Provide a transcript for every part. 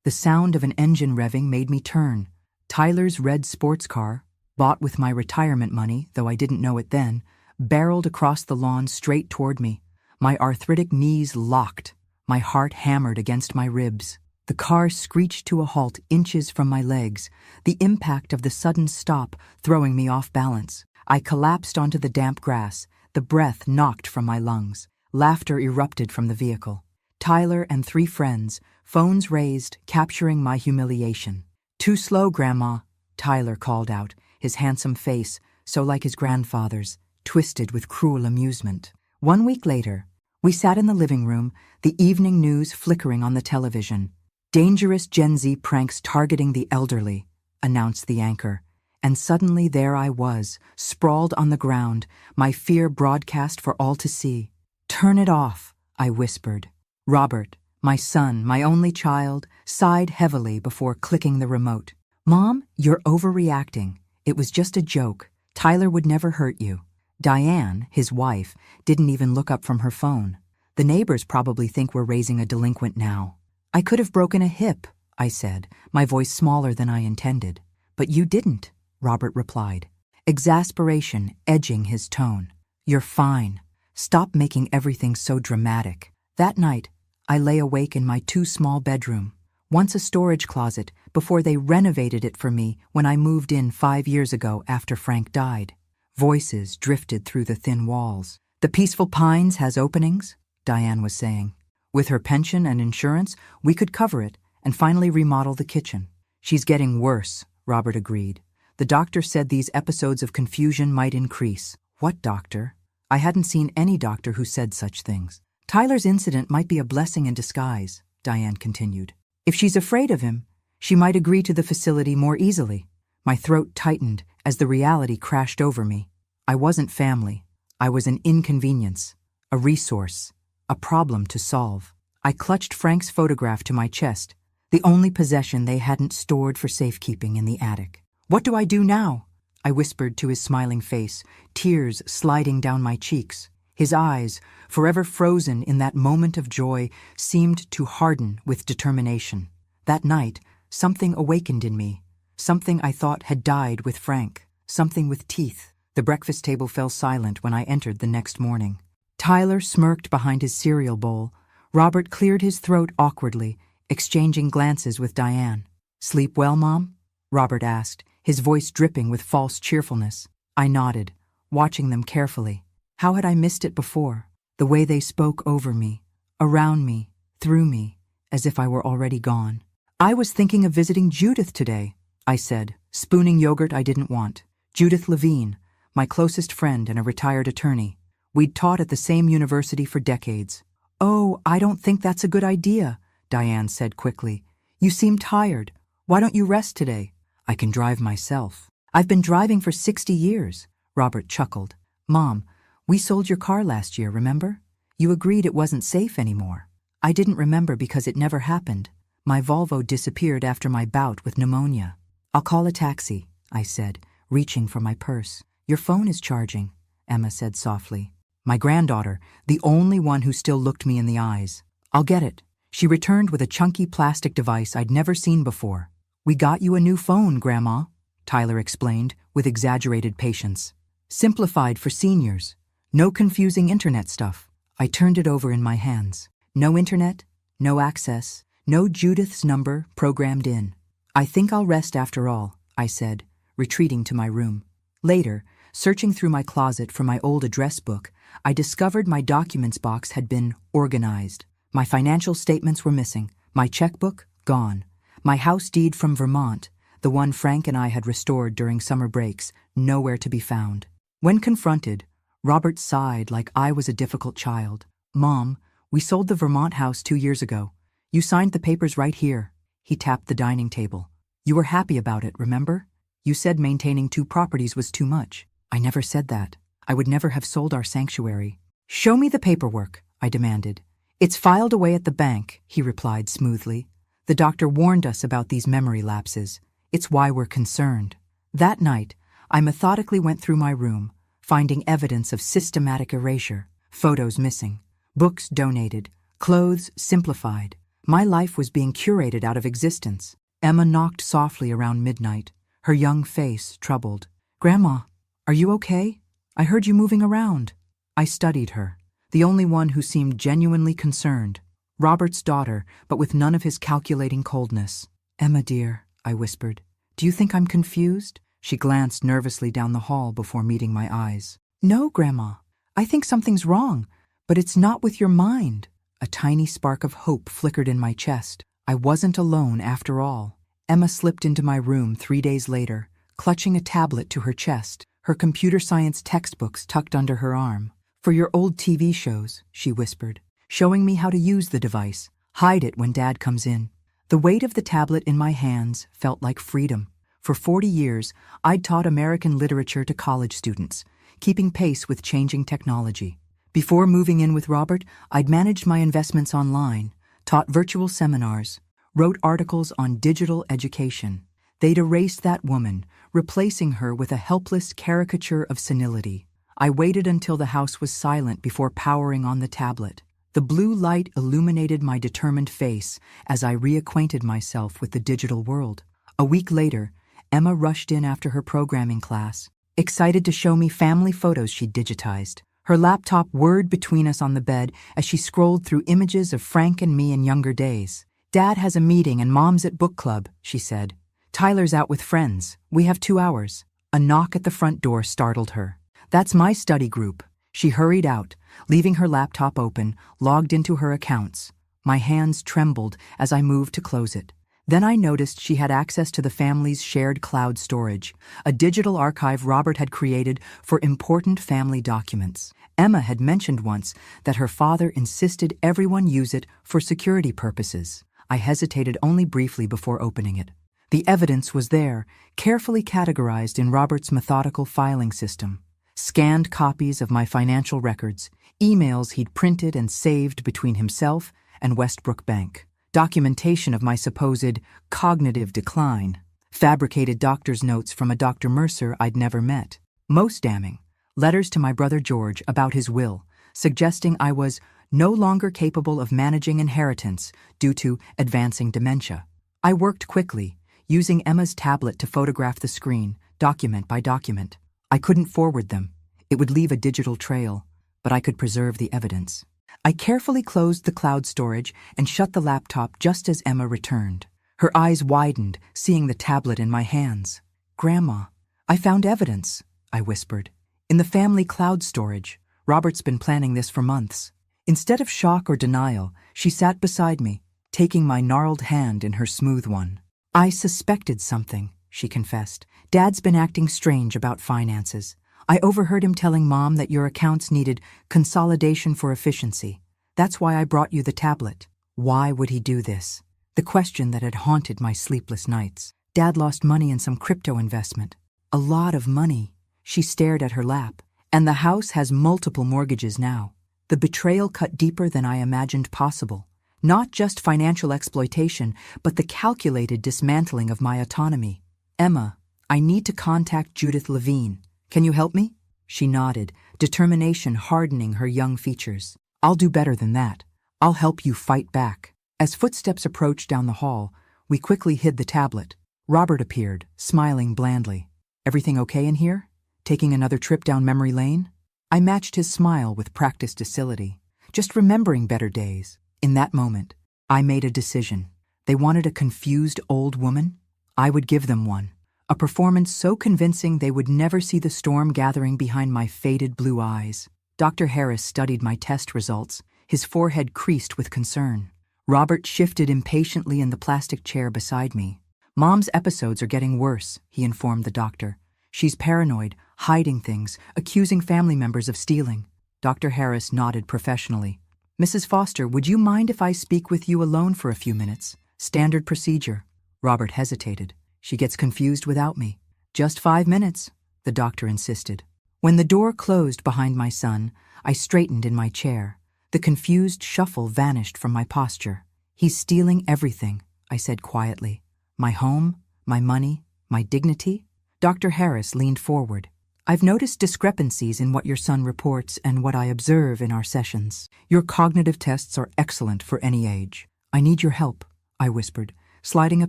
The sound of an engine revving made me turn. Tyler's red sports car, bought with my retirement money, though I didn't know it then, barreled across the lawn straight toward me. My arthritic knees locked. My heart hammered against my ribs. The car screeched to a halt inches from my legs, the impact of the sudden stop throwing me off balance. I collapsed onto the damp grass, the breath knocked from my lungs. Laughter erupted from the vehicle. Tyler and 3 friends, phones raised, capturing my humiliation. "Too slow, Grandma," Tyler called out, his handsome face, so like his grandfather's, twisted with cruel amusement. 1 week later, we sat in the living room, the evening news flickering on the television. "Dangerous Gen Z pranks targeting the elderly," announced the anchor. And suddenly there I was, sprawled on the ground, my fear broadcast for all to see. "Turn it off," I whispered. Robert, my son, my only child, sighed heavily before clicking the remote. "Mom, you're overreacting. It was just a joke. Tyler would never hurt you." Diane, his wife, didn't even look up from her phone. "The neighbors probably think we're raising a delinquent now." "I could have broken a hip," I said, my voice smaller than I intended. "But you didn't," Robert replied, exasperation edging his tone. "You're fine. Stop making everything so dramatic." That night, I lay awake in my too small bedroom, once a storage closet, before they renovated it for me when I moved in 5 years ago after Frank died. Voices drifted through the thin walls. "The Peaceful Pines has openings," Diane was saying. "With her pension and insurance, we could cover it and finally remodel the kitchen." "She's getting worse," Robert agreed. "The doctor said these episodes of confusion might increase." "What doctor?" I hadn't seen any doctor who said such things. "Tyler's incident might be a blessing in disguise," Diane continued. "If she's afraid of him, she might agree to the facility more easily." My throat tightened as the reality crashed over me. I wasn't family. I was an inconvenience, a resource, a problem to solve. I clutched Frank's photograph to my chest, the only possession they hadn't stored for safekeeping in the attic. "What do I do now?" I whispered to his smiling face, tears sliding down my cheeks. His eyes, forever frozen in that moment of joy, seemed to harden with determination. That night, something awakened in me, something I thought had died with Frank, something with teeth. The breakfast table fell silent when I entered the next morning. Tyler smirked behind his cereal bowl. Robert cleared his throat awkwardly, exchanging glances with Diane. "Sleep well, Mom?" Robert asked, his voice dripping with false cheerfulness. I nodded, watching them carefully. How had I missed it before? The way they spoke over me, around me, through me, as if I were already gone. "I was thinking of visiting Judith today," I said, spooning yogurt I didn't want. Judith Levine, my closest friend and a retired attorney. We'd taught at the same university for decades. "Oh, I don't think that's a good idea," Diane said quickly. "You seem tired. Why don't you rest today?" "I can drive myself." "I've been driving for 60 years, Robert chuckled. "Mom, we sold your car last year, remember? You agreed it wasn't safe anymore." I didn't remember because it never happened. My Volvo disappeared after my bout with pneumonia. "I'll call a taxi," I said, reaching for my purse. "Your phone is charging," Emma said softly. My granddaughter, the only one who still looked me in the eyes. "I'll get it." She returned with a chunky plastic device I'd never seen before. "We got you a new phone, Grandma," Tyler explained with exaggerated patience. "Simplified for seniors. No confusing internet stuff." I turned it over in my hands. No internet, no access, no Judith's number programmed in. "I think I'll rest after all," I said, retreating to my room. Later, searching through my closet for my old address book, I discovered my documents box had been organized. My financial statements were missing, my checkbook gone, my house deed from Vermont, the one Frank and I had restored during summer breaks, nowhere to be found. When confronted, Robert sighed like I was a difficult child. "Mom, we sold the Vermont house 2 years ago. You signed the papers right here." He tapped the dining table. "You were happy about it, remember? You said maintaining 2 properties was too much." "I never said that. I would never have sold our sanctuary." "Show me the paperwork," I demanded. "It's filed away at the bank," he replied smoothly. "The doctor warned us about these memory lapses. It's why we're concerned." That night, I methodically went through my room, finding evidence of systematic erasure, photos missing, books donated, clothes simplified, My life was being curated out of existence. Emma knocked softly around midnight, her young face troubled. "Grandma, are you okay? I heard you moving around." I studied her, the only one who seemed genuinely concerned. Robert's daughter, but with none of his calculating coldness. "Emma, dear," I whispered, "do you think I'm confused?" She glanced nervously down the hall before meeting my eyes. "No, Grandma. I think something's wrong, but it's not with your mind." A tiny spark of hope flickered in my chest. I wasn't alone after all. Emma slipped into my room 3 days later, clutching a tablet to her chest, her computer science textbooks tucked under her arm. "For your old TV shows," she whispered, showing me how to use the device. "Hide it when Dad comes in." The weight of the tablet in my hands felt like freedom. For 40 years, I'd taught American literature to college students, keeping pace with changing technology. Before moving in with Robert, I'd managed my investments online, taught virtual seminars, wrote articles on digital education. They'd erased that woman, replacing her with a helpless caricature of senility. I waited until the house was silent before powering on the tablet. The blue light illuminated my determined face as I reacquainted myself with the digital world. A week later, Emma rushed in after her programming class, excited to show me family photos she'd digitized. Her laptop whirred between us on the bed as she scrolled through images of Frank and me in younger days. "Dad has a meeting and Mom's at book club," she said. "Tyler's out with friends. We have 2 hours." A knock at the front door startled her. "That's my study group." She hurried out, leaving her laptop open, logged into her accounts. My hands trembled as I moved to close it. Then I noticed she had access to the family's shared cloud storage, a digital archive Robert had created for important family documents. Emma had mentioned once that her father insisted everyone use it for security purposes. I hesitated only briefly before opening it. The evidence was there, carefully categorized in Robert's methodical filing system. Scanned copies of my financial records, emails he'd printed and saved between himself and Westbrook Bank, documentation of my supposed cognitive decline, fabricated doctor's notes from a Dr. Mercer I'd never met. Most damning, letters to my brother George about his will, suggesting I was no longer capable of managing inheritance due to advancing dementia. I worked quickly, using Emma's tablet to photograph the screen, document by document. I couldn't forward them. It would leave a digital trail, but I could preserve the evidence. I carefully closed the cloud storage and shut the laptop just as Emma returned. Her eyes widened, seeing the tablet in my hands. "Grandma, I found evidence," I whispered. "In the family cloud storage. Robert's been planning this for months." Instead of shock or denial, she sat beside me, taking my gnarled hand in her smooth one. "I suspected something," she confessed. "Dad's been acting strange about finances. I overheard him telling Mom that your accounts needed consolidation for efficiency. That's why I brought you the tablet." Why would he do this? The question that had haunted my sleepless nights. Dad lost money in some crypto investment. A lot of money. She stared at her lap. And the house has multiple mortgages now. The betrayal cut deeper than I imagined possible. Not just financial exploitation, but the calculated dismantling of my autonomy. "Emma, I need to contact Judith Levine. Can you help me?" She nodded, determination hardening her young features. "I'll do better than that. I'll help you fight back." As footsteps approached down the hall, we quickly hid the tablet. Robert appeared, smiling blandly. "Everything okay in here? Taking another trip down memory lane?" I matched his smile with practiced docility, just remembering better days. In that moment, I made a decision. They wanted a confused old woman? I would give them one. A performance so convincing they would never see the storm gathering behind my faded blue eyes. Dr. Harris studied my test results, his forehead creased with concern. Robert shifted impatiently in the plastic chair beside me. "Mom's episodes are getting worse," he informed the doctor. "She's paranoid, hiding things, accusing family members of stealing." Dr. Harris nodded professionally. "Mrs. Foster, would you mind if I speak with you alone for a few minutes? Standard procedure." Robert hesitated. "She gets confused without me." "Just 5 minutes," the doctor insisted. When the door closed behind my son, I straightened in my chair. The confused shuffle vanished from my posture. "He's stealing everything," I said quietly. "My home, my money, my dignity." Dr. Harris leaned forward. "I've noticed discrepancies in what your son reports and what I observe in our sessions. Your cognitive tests are excellent for any age. I need your help, I whispered, sliding a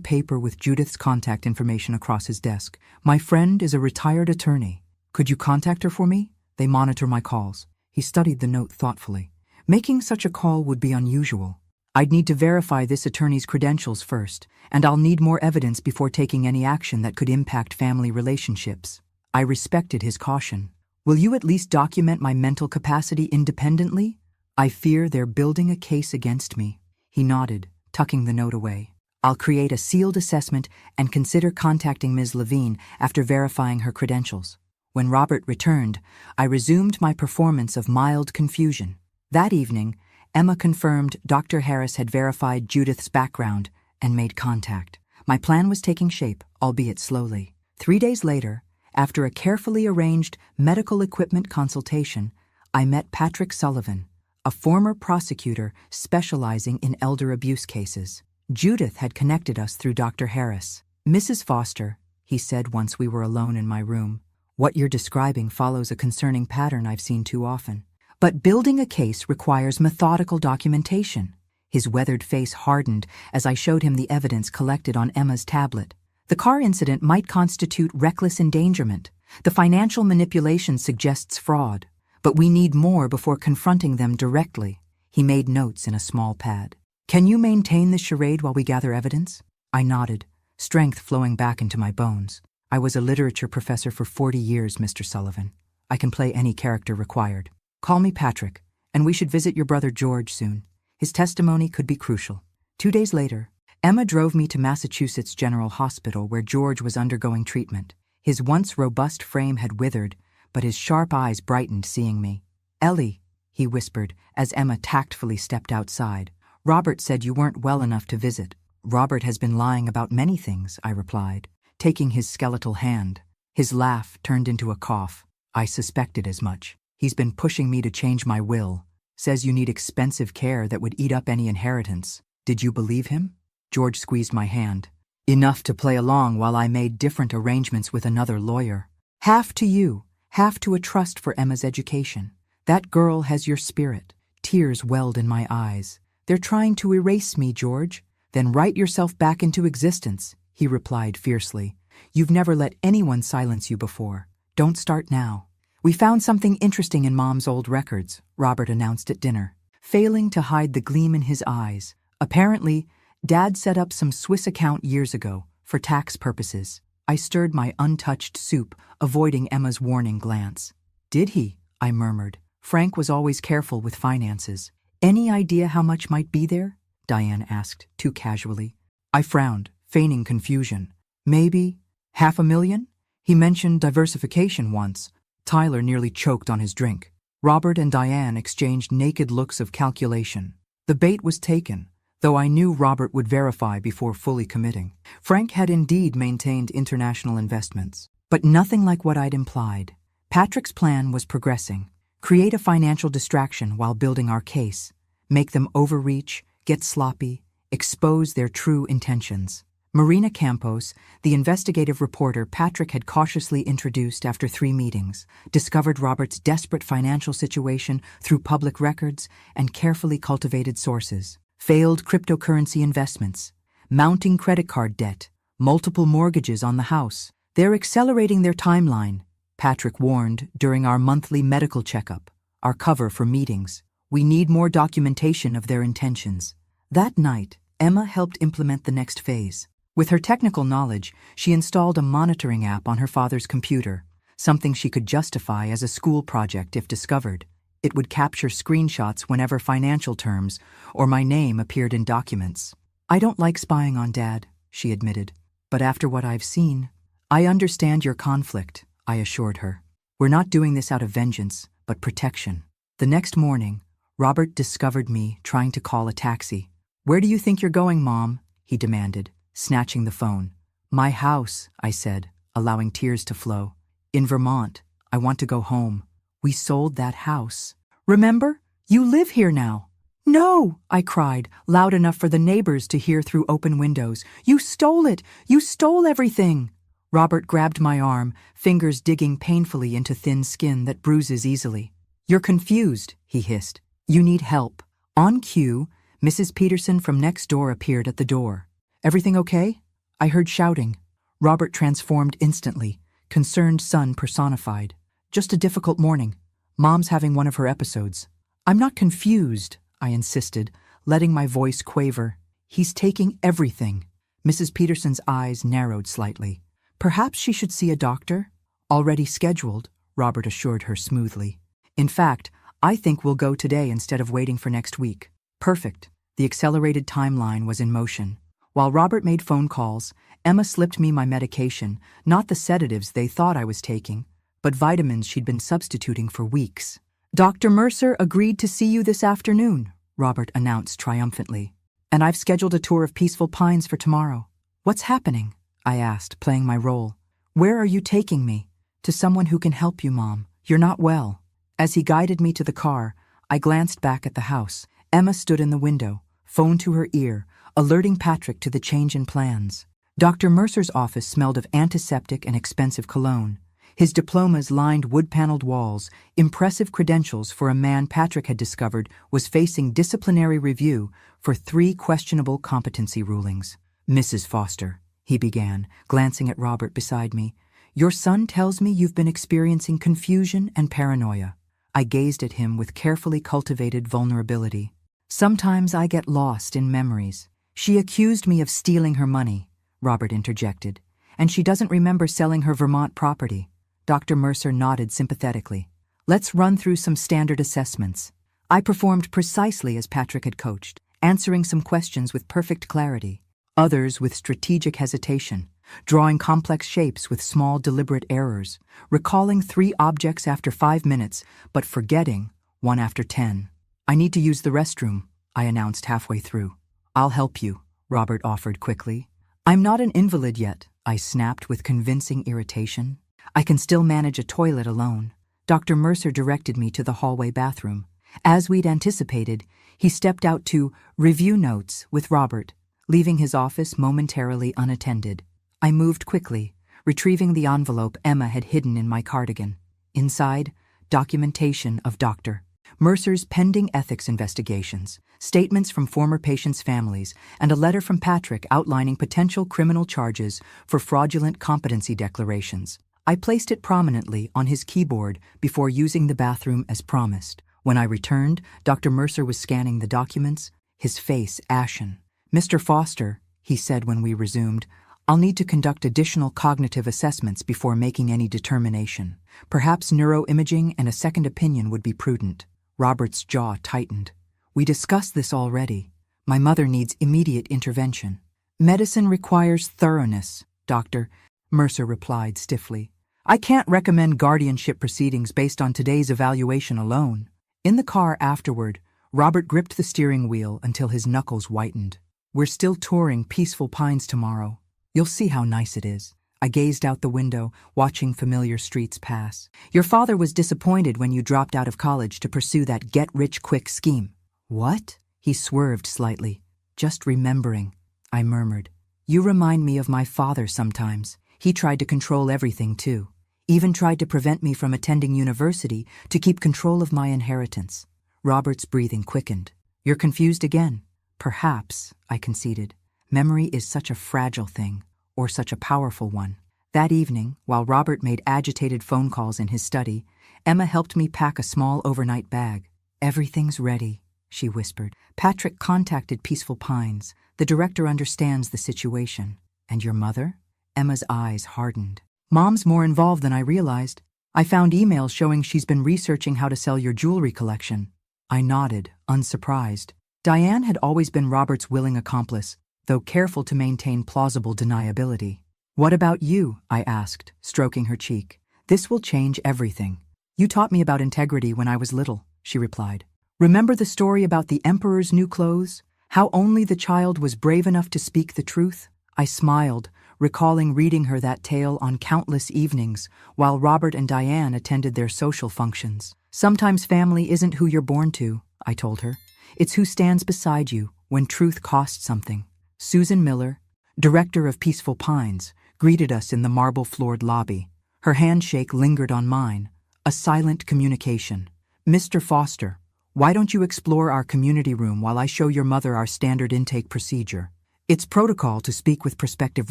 paper with Judith's contact information across his desk. My friend is a retired attorney. Could you contact her for me? They monitor my calls. He studied the note thoughtfully. Making such a call would be unusual. I'd need to verify this attorney's credentials first, and I'll need more evidence before taking any action that could impact family relationships. I respected his caution. Will you at least document my mental capacity independently? I fear they're building a case against me. He nodded, tucking the note away. I'll create a sealed assessment and consider contacting Ms. Levine after verifying her credentials. When Robert returned, I resumed my performance of mild confusion. That evening, Emma confirmed Dr. Harris had verified Judith's background and made contact. My plan was taking shape, albeit slowly. 3 days later, after a carefully arranged medical equipment consultation, I met Patrick Sullivan, a former prosecutor specializing in elder abuse cases. Judith had connected us through Dr. Harris. Mrs. Foster, he said once we were alone in my room, what you're describing follows a concerning pattern I've seen too often. But building a case requires methodical documentation. His weathered face hardened as I showed him the evidence collected on Emma's tablet. The car incident might constitute reckless endangerment. The financial manipulation suggests fraud. But we need more before confronting them directly. He made notes in a small pad. Can you maintain this charade while we gather evidence? I nodded, strength flowing back into my bones. I was a literature professor for 40 years, Mr. Sullivan. I can play any character required. Call me Patrick, and we should visit your brother George soon. His testimony could be crucial. 2 days later, Emma drove me to Massachusetts General Hospital where George was undergoing treatment. His once robust frame had withered, but his sharp eyes brightened seeing me. Ellie, he whispered as Emma tactfully stepped outside. Robert said you weren't well enough to visit. Robert has been lying about many things, I replied, taking his skeletal hand. His laugh turned into a cough. I suspected as much. He's been pushing me to change my will. Says you need expensive care that would eat up any inheritance. Did you believe him? George squeezed my hand. Enough to play along while I made different arrangements with another lawyer. Half to you, half to a trust for Emma's education. That girl has your spirit. Tears welled in my eyes. They're trying to erase me, George. Then write yourself back into existence, he replied fiercely. You've never let anyone silence you before. Don't start now. We found something interesting in Mom's old records, Robert announced at dinner, failing to hide the gleam in his eyes. Apparently, Dad set up some Swiss account years ago, for tax purposes. I stirred my untouched soup, avoiding Emma's warning glance. Did he? I murmured. Frank was always careful with finances. Any idea how much might be there? Diane asked, too casually. I frowned, feigning confusion. Maybe $500,000? He mentioned diversification once. Tyler nearly choked on his drink. Robert and Diane exchanged naked looks of calculation. The bait was taken, though I knew Robert would verify before fully committing. Frank had indeed maintained international investments, but nothing like what I'd implied. Patrick's plan was progressing. Create a financial distraction while building our case. Make them overreach, get sloppy, expose their true intentions. Marina Campos, the investigative reporter Patrick had cautiously introduced after 3 meetings, discovered Robert's desperate financial situation through public records and carefully cultivated sources. Failed cryptocurrency investments, mounting credit card debt, multiple mortgages on the house. They're accelerating their timeline, Patrick warned during our monthly medical checkup, our cover for meetings. We need more documentation of their intentions. That night, Emma helped implement the next phase. With her technical knowledge, she installed a monitoring app on her father's computer, something she could justify as a school project if discovered. It would capture screenshots whenever financial terms or my name appeared in documents. I don't like spying on Dad, she admitted, but after what I've seen, I understand your conflict, I assured her. We're not doing this out of vengeance, but protection. The next morning, Robert discovered me trying to call a taxi. Where do you think you're going, Mom? He demanded, snatching the phone. My house, I said, allowing tears to flow. In Vermont. I want to go home. We sold that house. Remember? You live here now. No, I cried, loud enough for the neighbors to hear through open windows. You stole it! You stole everything! Robert grabbed my arm, fingers digging painfully into thin skin that bruises easily. You're confused, he hissed. You need help. On cue, Mrs. Peterson from next door appeared at the door. "Everything okay?" I heard shouting. Robert transformed instantly, concerned son personified. "Just a difficult morning. Mom's having one of her episodes." "I'm not confused," I insisted, letting my voice quaver. "He's taking everything." Mrs. Peterson's eyes narrowed slightly. "Perhaps she should see a doctor?" "Already scheduled," Robert assured her smoothly. "In fact, I think we'll go today instead of waiting for next week." Perfect. The accelerated timeline was in motion. While Robert made phone calls, Emma slipped me my medication, not the sedatives they thought I was taking, but vitamins she'd been substituting for weeks. "Dr. Mercer agreed to see you this afternoon," Robert announced triumphantly. "And I've scheduled a tour of Peaceful Pines for tomorrow." "What's happening?" I asked, playing my role. "Where are you taking me?" "To someone who can help you, Mom. You're not well." As he guided me to the car, I glanced back at the house. Emma stood in the window, phone to her ear, alerting Patrick to the change in plans. Dr. Mercer's office smelled of antiseptic and expensive cologne. His diplomas lined wood-paneled walls, impressive credentials for a man Patrick had discovered was facing disciplinary review for 3 questionable competency rulings. "Mrs. Foster," he began, glancing at Robert beside me, "your son tells me you've been experiencing confusion and paranoia." I gazed at him with carefully cultivated vulnerability. "Sometimes I get lost in memories." "She accused me of stealing her money," Robert interjected, "and she doesn't remember selling her Vermont property." Dr. Mercer nodded sympathetically. "Let's run through some standard assessments." I performed precisely as Patrick had coached, answering some questions with perfect clarity, others with strategic hesitation, drawing complex shapes with small deliberate errors, recalling 3 objects after 5 minutes, but forgetting 1 after 10. "I need to use the restroom," I announced halfway through. "I'll help you," Robert offered quickly. "I'm not an invalid yet," I snapped with convincing irritation. "I can still manage a toilet alone." Dr. Mercer directed me to the hallway bathroom. As we'd anticipated, he stepped out to review notes with Robert, leaving his office momentarily unattended. I moved quickly, retrieving the envelope Emma had hidden in my cardigan. Inside, documentation of Dr. Mercer's pending ethics investigations, statements from former patients' families, and a letter from Patrick outlining potential criminal charges for fraudulent competency declarations. I placed it prominently on his keyboard before using the bathroom as promised. When I returned, Dr. Mercer was scanning the documents, his face ashen. "Mr. Foster," he said when we resumed, "I'll need to conduct additional cognitive assessments before making any determination. Perhaps neuroimaging and a second opinion would be prudent." Robert's jaw tightened. "We discussed this already. My mother needs immediate intervention." "Medicine requires thoroughness, Doctor," Mercer replied stiffly. "I can't recommend guardianship proceedings based on today's evaluation alone." In the car afterward, Robert gripped the steering wheel until his knuckles whitened. "We're still touring Peaceful Pines tomorrow. You'll see how nice it is." I gazed out the window, watching familiar streets pass. "Your father was disappointed when you dropped out of college to pursue that get-rich-quick scheme." "What?" He swerved slightly. "Just remembering," I murmured. "You remind me of my father sometimes. He tried to control everything, too. Even tried to prevent me from attending university to keep control of my inheritance." Robert's breathing quickened. "You're confused again." "Perhaps," I conceded. "Memory is such a fragile thing, or such a powerful one." That evening, while Robert made agitated phone calls in his study, Emma helped me pack a small overnight bag. "Everything's ready," she whispered. "Patrick contacted Peaceful Pines. The director understands the situation." "And your mother?" Emma's eyes hardened. "Mom's more involved than I realized. I found emails showing she's been researching how to sell your jewelry collection." I nodded, unsurprised. Diane had always been Robert's willing accomplice, though careful to maintain plausible deniability. "What about you?" I asked, stroking her cheek. "This will change everything." "You taught me about integrity when I was little," she replied. "Remember the story about the emperor's new clothes? How only the child was brave enough to speak the truth?" I smiled, recalling reading her that tale on countless evenings while Robert and Diane attended their social functions. "Sometimes family isn't who you're born to," I told her. "It's who stands beside you when truth costs something." Susan Miller, director of Peaceful Pines, greeted us in the marble-floored lobby. Her handshake lingered on mine, a silent communication. "Mr. Foster, Why don't you explore our community room while I show your mother our standard intake procedure? It's protocol to speak with prospective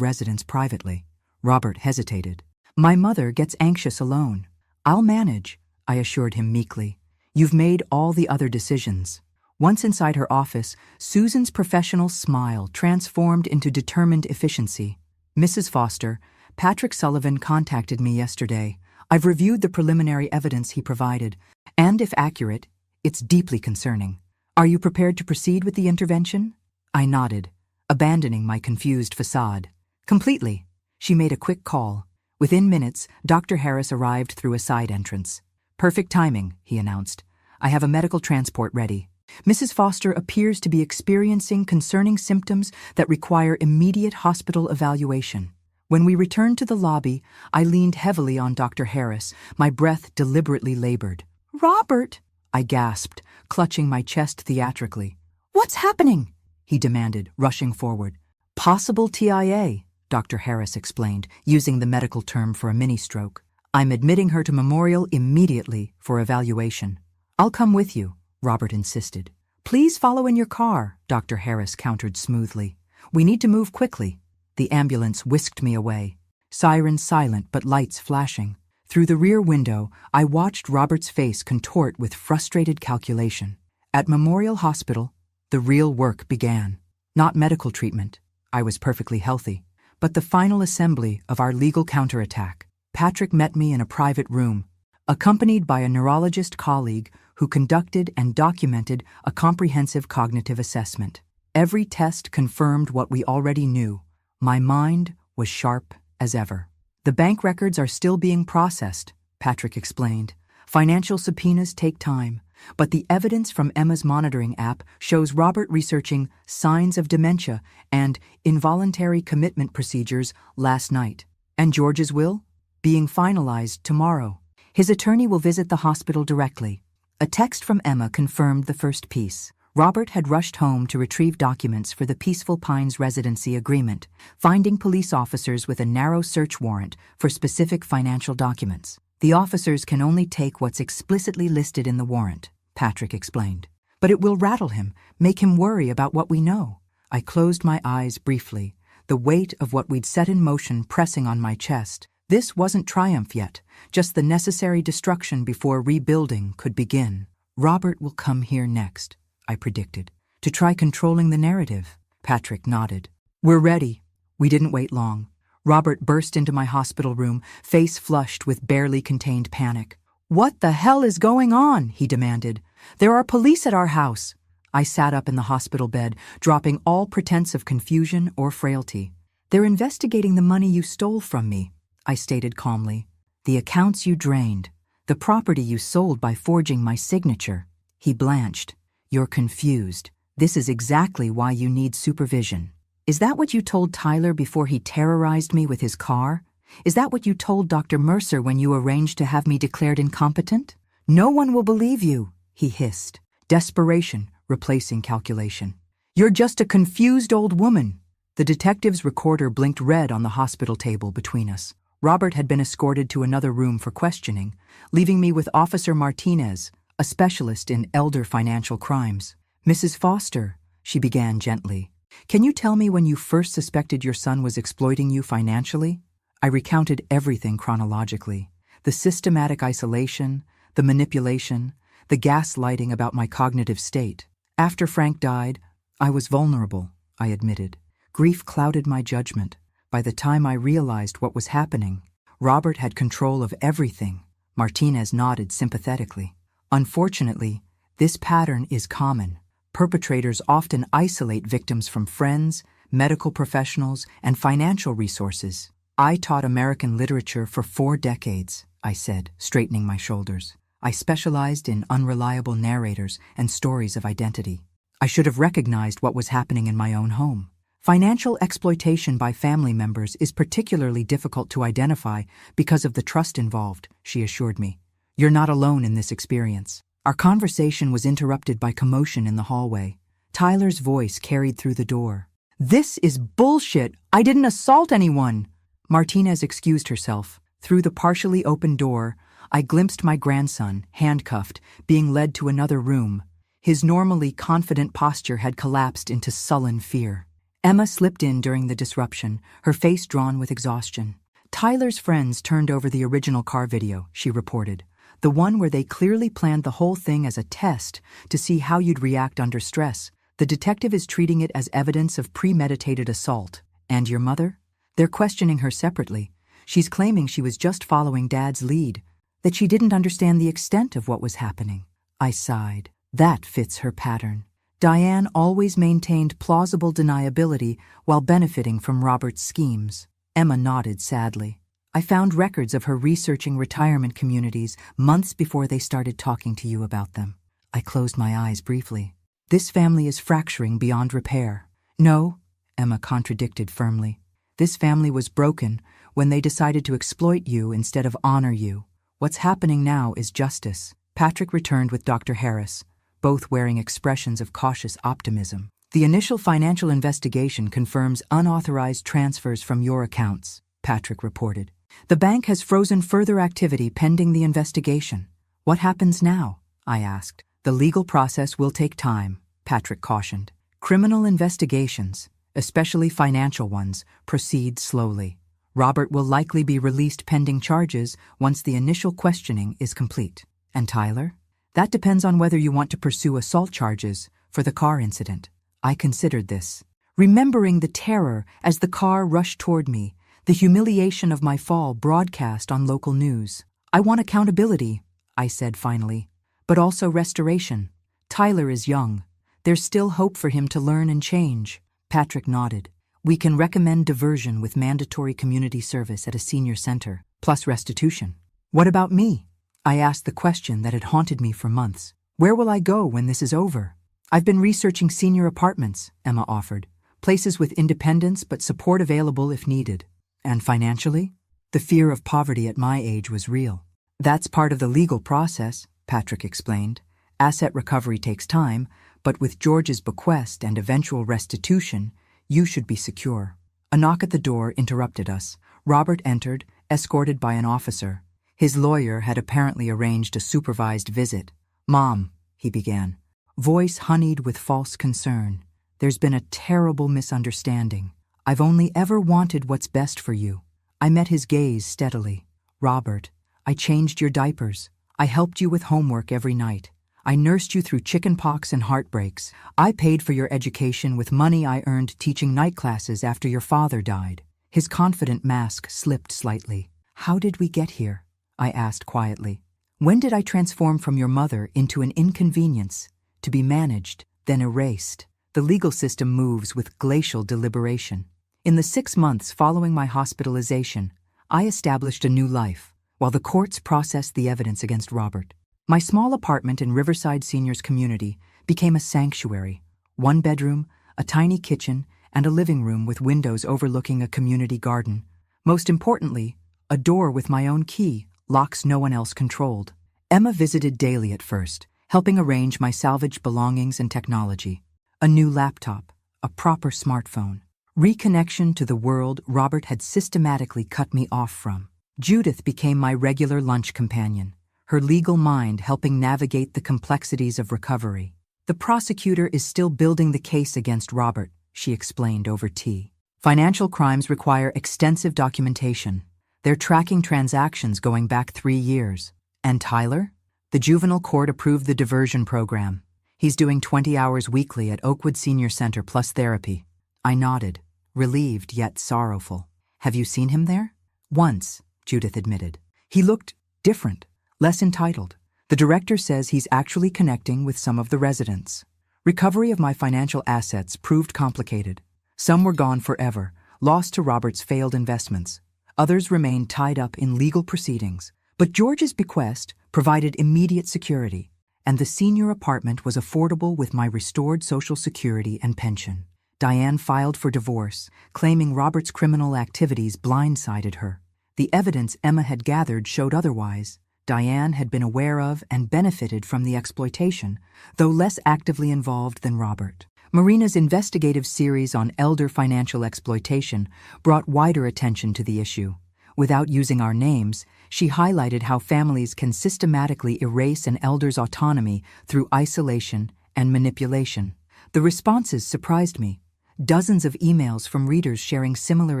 residents privately. Robert hesitated. My mother gets anxious alone. I'll manage, I assured him meekly. You've made all the other decisions. Once inside her office, Susan's professional smile transformed into determined efficiency. Mrs. Foster, Patrick Sullivan contacted me yesterday. I've reviewed the preliminary evidence he provided, and if accurate, it's deeply concerning. Are you prepared to proceed with the intervention? I nodded, abandoning my confused facade. Completely. She made a quick call. Within minutes, Dr. Harris arrived through a side entrance. Perfect timing, he announced. I have a medical transport ready. Mrs. Foster appears to be experiencing concerning symptoms that require immediate hospital evaluation. When we returned to the lobby, I leaned heavily on Dr. Harris, my breath deliberately labored. Robert, I gasped, clutching my chest theatrically. What's happening? He demanded, rushing forward. Possible TIA, Dr. Harris explained, using the medical term for a mini-stroke. I'm admitting her to Memorial immediately for evaluation. I'll come with you, Robert insisted. Please follow in your car, Dr. Harris countered smoothly. We need to move quickly. The ambulance whisked me away. Sirens silent but lights flashing. Through the rear window, I watched Robert's face contort with frustrated calculation. At Memorial Hospital, the real work began. Not medical treatment. I was perfectly healthy. But the final assembly of our legal counterattack. Patrick met me in a private room, accompanied by a neurologist colleague who conducted and documented a comprehensive cognitive assessment. Every test confirmed what we already knew. My mind was sharp as ever. The bank records are still being processed, Patrick explained. Financial subpoenas take time, but the evidence from Emma's monitoring app shows Robert researching signs of dementia and involuntary commitment procedures last night. And George's will? Being finalized tomorrow. His attorney will visit the hospital directly. A text from Emma confirmed the first piece. Robert had rushed home to retrieve documents for the Peaceful Pines residency agreement, finding police officers with a narrow search warrant for specific financial documents. The officers can only take what's explicitly listed in the warrant, Patrick explained. But it will rattle him, make him worry about what we know. I closed my eyes briefly, the weight of what we'd set in motion pressing on my chest. This wasn't triumph yet, just the necessary destruction before rebuilding could begin. Robert will come here next, I predicted, to try controlling the narrative. Patrick nodded. We're ready. We didn't wait long. Robert burst into my hospital room, face flushed with barely contained panic. What the hell is going on? He demanded. There are police at our house. I sat up in the hospital bed, dropping all pretense of confusion or frailty. They're investigating the money you stole from me, I stated calmly. The accounts you drained, the property you sold by forging my signature. He blanched. You're confused. This is exactly why you need supervision. Is that what you told Tyler before he terrorized me with his car? Is that what you told Dr. Mercer when you arranged to have me declared incompetent? No one will believe you, he hissed. Desperation replacing calculation. You're just a confused old woman. The detective's recorder blinked red on the hospital table between us. Robert had been escorted to another room for questioning, leaving me with Officer Martinez, a specialist in elder financial crimes. Mrs. Foster, she began gently, can you tell me when you first suspected your son was exploiting you financially? I recounted everything chronologically. The systematic isolation, the manipulation, the gaslighting about my cognitive state. After Frank died, I was vulnerable, I admitted. Grief clouded my judgment. By the time I realized what was happening, Robert had control of everything. Martinez nodded sympathetically. Unfortunately, this pattern is common. Perpetrators often isolate victims from friends, medical professionals, and financial resources. I taught American literature for 4 decades, I said, straightening my shoulders. I specialized in unreliable narrators and stories of identity. I should have recognized what was happening in my own home. Financial exploitation by family members is particularly difficult to identify because of the trust involved, she assured me. You're not alone in this experience. Our conversation was interrupted by commotion in the hallway. Tyler's voice carried through the door. This is bullshit. I didn't assault anyone. Martinez excused herself. Through the partially open door, I glimpsed my grandson, handcuffed, being led to another room. His normally confident posture had collapsed into sullen fear. Emma slipped in during the disruption, her face drawn with exhaustion. Tyler's friends turned over the original car video, she reported. The one where they clearly planned the whole thing as a test to see how you'd react under stress. The detective is treating it as evidence of premeditated assault. And your mother? They're questioning her separately. She's claiming she was just following Dad's lead, that she didn't understand the extent of what was happening. I sighed. That fits her pattern. Diane always maintained plausible deniability while benefiting from Robert's schemes. Emma nodded sadly. I found records of her researching retirement communities months before they started talking to you about them. I closed my eyes briefly. This family is fracturing beyond repair. No, Emma contradicted firmly. This family was broken when they decided to exploit you instead of honor you. What's happening now is justice. Patrick returned with Dr. Harris, both wearing expressions of cautious optimism. The initial financial investigation confirms unauthorized transfers from your accounts, Patrick reported. The bank has frozen further activity pending the investigation. What happens now? I asked. The legal process will take time, Patrick cautioned. Criminal investigations, especially financial ones, proceed slowly. Robert will likely be released pending charges once the initial questioning is complete. And Tyler? That depends on whether you want to pursue assault charges for the car incident. I considered this. Remembering the terror as the car rushed toward me, the humiliation of my fall broadcast on local news. I want accountability, I said finally, but also restoration. Tyler is young. There's still hope for him to learn and change. Patrick nodded. We can recommend diversion with mandatory community service at a senior center, plus restitution. What about me? I asked the question that had haunted me for months. Where will I go when this is over? I've been researching senior apartments, Emma offered. Places with independence but support available if needed. And financially? The fear of poverty at my age was real. That's part of the legal process, Patrick explained. Asset recovery takes time, but with George's bequest and eventual restitution, you should be secure. A knock at the door interrupted us. Robert entered, escorted by an officer. His lawyer had apparently arranged a supervised visit. Mom, he began, voice honeyed with false concern. There's been a terrible misunderstanding. I've only ever wanted what's best for you. I met his gaze steadily. Robert, I changed your diapers. I helped you with homework every night. I nursed you through chickenpox and heartbreaks. I paid for your education with money I earned teaching night classes after your father died. His confident mask slipped slightly. How did we get here? I asked quietly. When did I transform from your mother into an inconvenience, to be managed, then erased? The legal system moves with glacial deliberation. In the 6 months following my hospitalization, I established a new life, while the courts processed the evidence against Robert. My small apartment in Riverside Seniors Community became a sanctuary. 1 bedroom, a tiny kitchen, and a living room with windows overlooking a community garden. Most importantly, a door with my own key, locks no one else controlled. Emma visited daily at first, helping arrange my salvaged belongings and technology. A new laptop, a proper smartphone. Reconnection to the world Robert had systematically cut me off from. Judith became my regular lunch companion, her legal mind helping navigate the complexities of recovery. The prosecutor is still building the case against Robert, she explained over tea. Financial crimes require extensive documentation. They're tracking transactions going back 3 years. And Tyler? The juvenile court approved the diversion program. He's doing 20 hours weekly at Oakwood Senior Center plus therapy. I nodded, relieved yet sorrowful. Have you seen him there? Once, Judith admitted. He looked different, less entitled. The director says he's actually connecting with some of the residents. Recovery of my financial assets proved complicated. Some were gone forever, lost to Robert's failed investments. Others remained tied up in legal proceedings. But George's bequest provided immediate security, and the senior apartment was affordable with my restored Social Security and pension. Diane filed for divorce, claiming Robert's criminal activities blindsided her. The evidence Emma had gathered showed otherwise. Diane had been aware of and benefited from the exploitation, though less actively involved than Robert. Marina's investigative series on elder financial exploitation brought wider attention to the issue. Without using our names, she highlighted how families can systematically erase an elder's autonomy through isolation and manipulation. The responses surprised me. Dozens of emails from readers sharing similar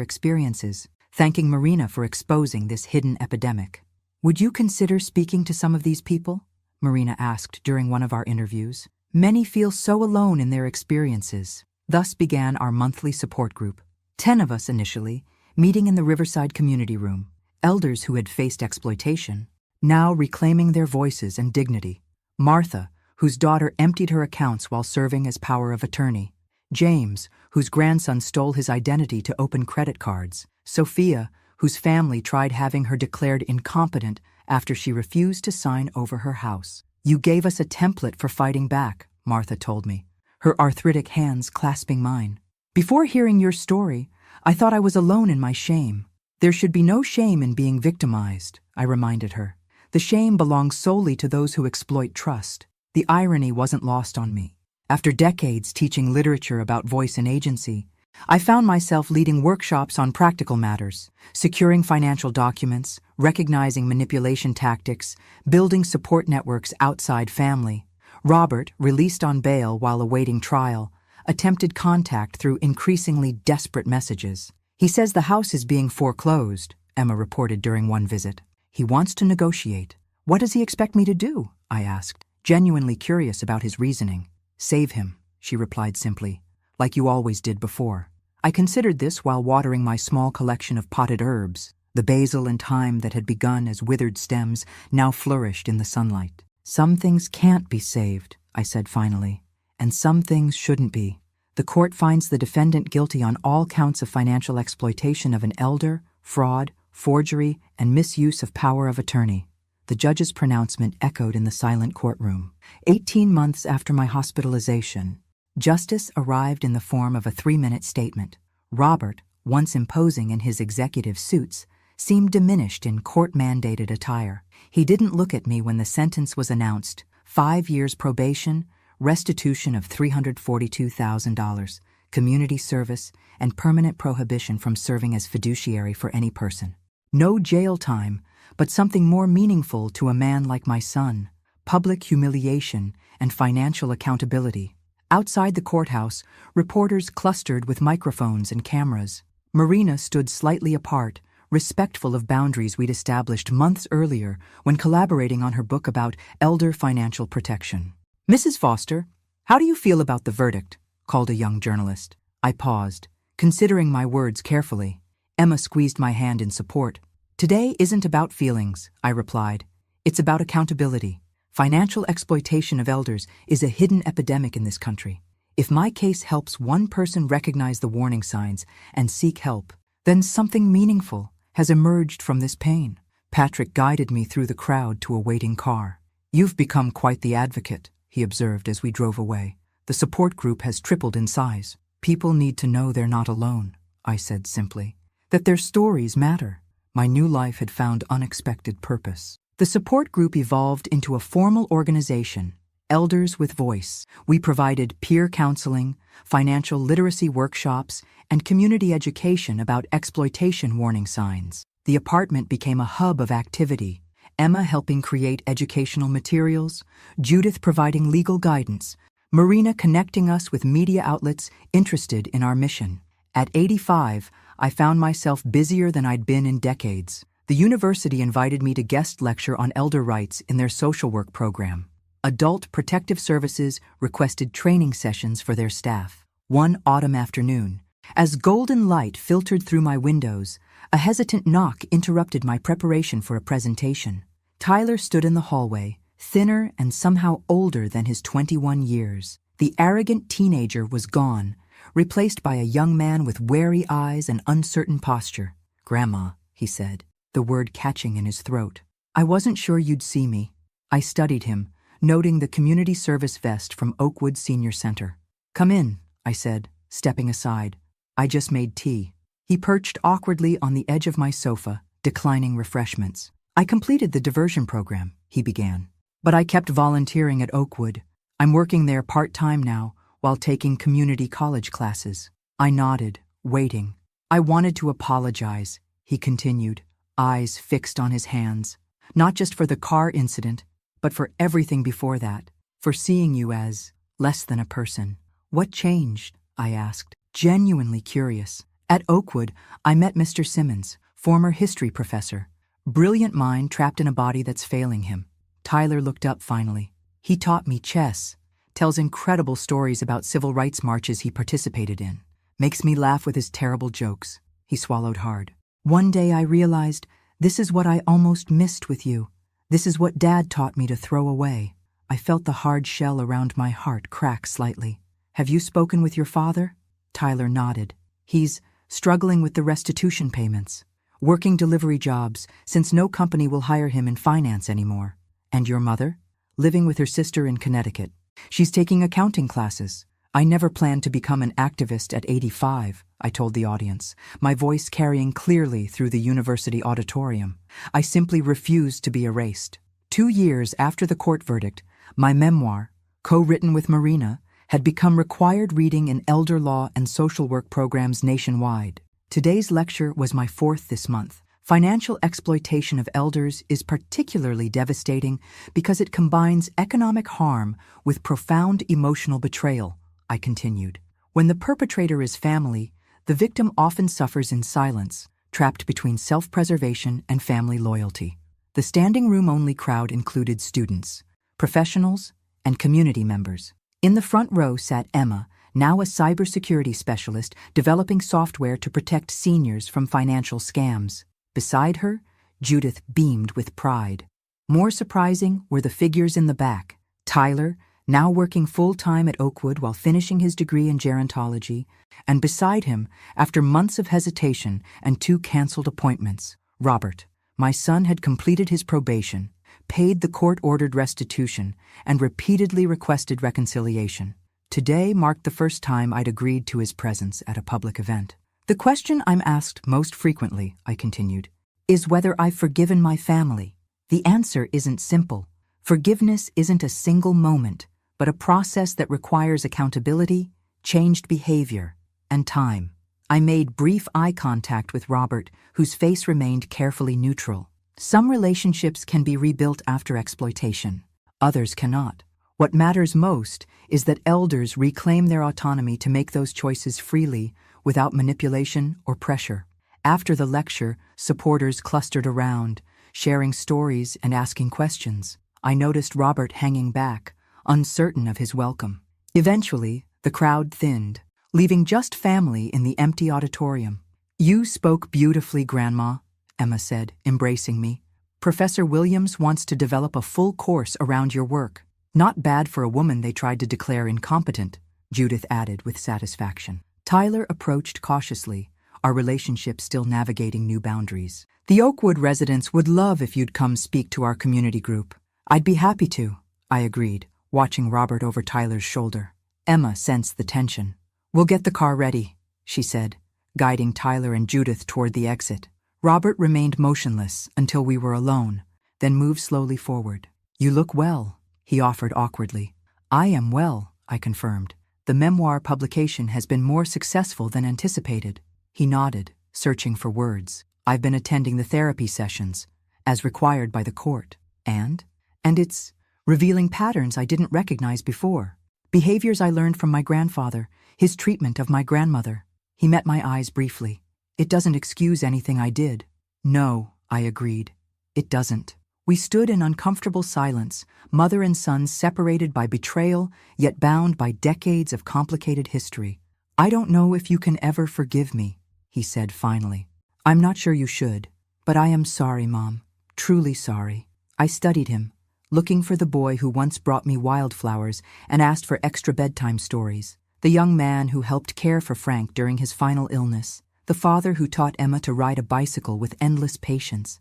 experiences, thanking Marina for exposing this hidden epidemic. "Would you consider speaking to some of these people?" Marina asked during one of our interviews. "Many feel so alone in their experiences." Thus began our monthly support group. 10 of us initially, meeting in the Riverside Community Room, elders who had faced exploitation, now reclaiming their voices and dignity. Martha, whose daughter emptied her accounts while serving as power of attorney. James, whose grandson stole his identity to open credit cards. Sophia, whose family tried having her declared incompetent after she refused to sign over her house. "You gave us a template for fighting back," Martha told me, her arthritic hands clasping mine. "Before hearing your story, I thought I was alone in my shame." "There should be no shame in being victimized," I reminded her. "The shame belongs solely to those who exploit trust." The irony wasn't lost on me. After decades teaching literature about voice and agency, I found myself leading workshops on practical matters, securing financial documents, recognizing manipulation tactics, building support networks outside family. Robert, released on bail while awaiting trial, attempted contact through increasingly desperate messages. "He says the house is being foreclosed," Emma reported during one visit. "He wants to negotiate." "What does he expect me to do?" I asked, genuinely curious about his reasoning. "Save him," she replied simply, "like you always did before." I considered this while watering my small collection of potted herbs. The basil and thyme that had begun as withered stems now flourished in the sunlight. "Some things can't be saved," I said finally, "and some things shouldn't be. The court finds the defendant guilty on all counts of financial exploitation of an elder, fraud, forgery, and misuse of power of attorney." The judge's pronouncement echoed in the silent courtroom. 18 months after my hospitalization, justice arrived in the form of a 3-minute statement. Robert, once imposing in his executive suits, seemed diminished in court-mandated attire. He didn't look at me when the sentence was announced: 5 years probation, restitution of $342,000, community service, and permanent prohibition from serving as fiduciary for any person. No jail time, but something more meaningful to a man like my son: public humiliation and financial accountability. Outside the courthouse, reporters clustered with microphones and cameras. Marina stood slightly apart, respectful of boundaries we'd established months earlier when collaborating on her book about elder financial protection. "Mrs. Foster, how do you feel about the verdict?" called a young journalist. I paused, considering my words carefully. Emma squeezed my hand in support. "Today isn't about feelings," I replied. "It's about accountability. Financial exploitation of elders is a hidden epidemic in this country. If my case helps one person recognize the warning signs and seek help, then something meaningful has emerged from this pain." Patrick guided me through the crowd to a waiting car. "You've become quite the advocate," he observed as we drove away. "The support group has tripled in size." "People need to know they're not alone," I said simply. "That their stories matter." My new life had found unexpected purpose. The support group evolved into a formal organization, Elders with Voice. We provided peer counseling, financial literacy workshops, and community education about exploitation warning signs. The apartment became a hub of activity, Emma helping create educational materials, Judith providing legal guidance, Marina connecting us with media outlets interested in our mission. At 85, I found myself busier than I'd been in decades. The university invited me to guest lecture on elder rights in their social work program. Adult Protective Services requested training sessions for their staff. One autumn afternoon, as golden light filtered through my windows, a hesitant knock interrupted my preparation for a presentation. Tyler stood in the hallway, thinner and somehow older than his 21 years. The arrogant teenager was gone, replaced by a young man with wary eyes and uncertain posture. "Grandma," he said, the word catching in his throat. "I wasn't sure you'd see me." I studied him, noting the community service vest from Oakwood Senior Center. "Come in," I said, stepping aside. "I just made tea." He perched awkwardly on the edge of my sofa, declining refreshments. "I completed the diversion program," he began. "But I kept volunteering at Oakwood. I'm working there part-time now, while taking community college classes." I nodded, waiting. "I wanted to apologize," he continued, eyes fixed on his hands. "Not just for the car incident, but for everything before that. For seeing you as less than a person. What changed? I asked, genuinely curious. At Oakwood, I met Mr. Simmons, former history professor. Brilliant mind trapped in a body that's failing him. Tyler looked up finally. He taught me chess, tells incredible stories about civil rights marches he participated in, makes me laugh with his terrible jokes. He swallowed hard. One day I realized, this is what I almost missed with you. This is what Dad taught me to throw away. I felt the hard shell around my heart crack slightly. Have you spoken with your father? Tyler nodded. He's struggling with the restitution payments, working delivery jobs since no company will hire him in finance anymore. And your mother? Living with her sister in Connecticut. She's taking accounting classes. I never planned to become an activist at 85, I told the audience, my voice carrying clearly through the university auditorium. I simply refused to be erased. 2 years after the court verdict, my memoir, co-written with Marina, had become required reading in elder law and social work programs nationwide. Today's lecture was my 4th this month. Financial exploitation of elders is particularly devastating because it combines economic harm with profound emotional betrayal, I continued. When the perpetrator is family, the victim often suffers in silence, trapped between self-preservation and family loyalty. The standing room-only crowd included students, professionals, and community members. In the front row sat Emma, now a cybersecurity specialist developing software to protect seniors from financial scams. Beside her, Judith beamed with pride. More surprising were the figures in the back. Tyler, now working full-time at Oakwood while finishing his degree in gerontology, and beside him, after months of hesitation and 2 canceled appointments, Robert. My son had completed his probation, paid the court-ordered restitution, and repeatedly requested reconciliation. Today marked the first time I'd agreed to his presence at a public event. The question I'm asked most frequently, I continued, is whether I've forgiven my family. The answer isn't simple. Forgiveness isn't a single moment, but a process that requires accountability, changed behavior, and time. I made brief eye contact with Robert, whose face remained carefully neutral. Some relationships can be rebuilt after exploitation. Others cannot. What matters most is that elders reclaim their autonomy to make those choices freely, without manipulation or pressure. After the lecture, supporters clustered around, sharing stories and asking questions. I noticed Robert hanging back, uncertain of his welcome. Eventually, the crowd thinned, leaving just family in the empty auditorium. You spoke beautifully, Grandma, Emma said, embracing me. Professor Williams wants to develop a full course around your work. Not bad for a woman they tried to declare incompetent, Judith added with satisfaction. Tyler approached cautiously, our relationship still navigating new boundaries. The Oakwood residents would love if you'd come speak to our community group. I'd be happy to, I agreed, watching Robert over Tyler's shoulder. Emma sensed the tension. We'll get the car ready, she said, guiding Tyler and Judith toward the exit. Robert remained motionless until we were alone, then moved slowly forward. You look well, he offered awkwardly. I am well, I confirmed. The memoir publication has been more successful than anticipated. He nodded, searching for words. I've been attending the therapy sessions, as required by the court. And it's revealing patterns I didn't recognize before. Behaviors I learned from my grandfather, his treatment of my grandmother. He met my eyes briefly. It doesn't excuse anything I did. No, I agreed. It doesn't. We stood in uncomfortable silence, mother and son separated by betrayal, yet bound by decades of complicated history. I don't know if you can ever forgive me, he said finally. I'm not sure you should, but I am sorry, Mom. Truly sorry. I studied him, looking for the boy who once brought me wildflowers and asked for extra bedtime stories. The young man who helped care for Frank during his final illness. The father who taught Emma to ride a bicycle with endless patience.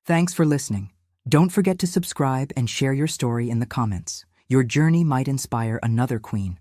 Thanks for listening. Don't forget to subscribe and share your story in the comments. Your journey might inspire another queen.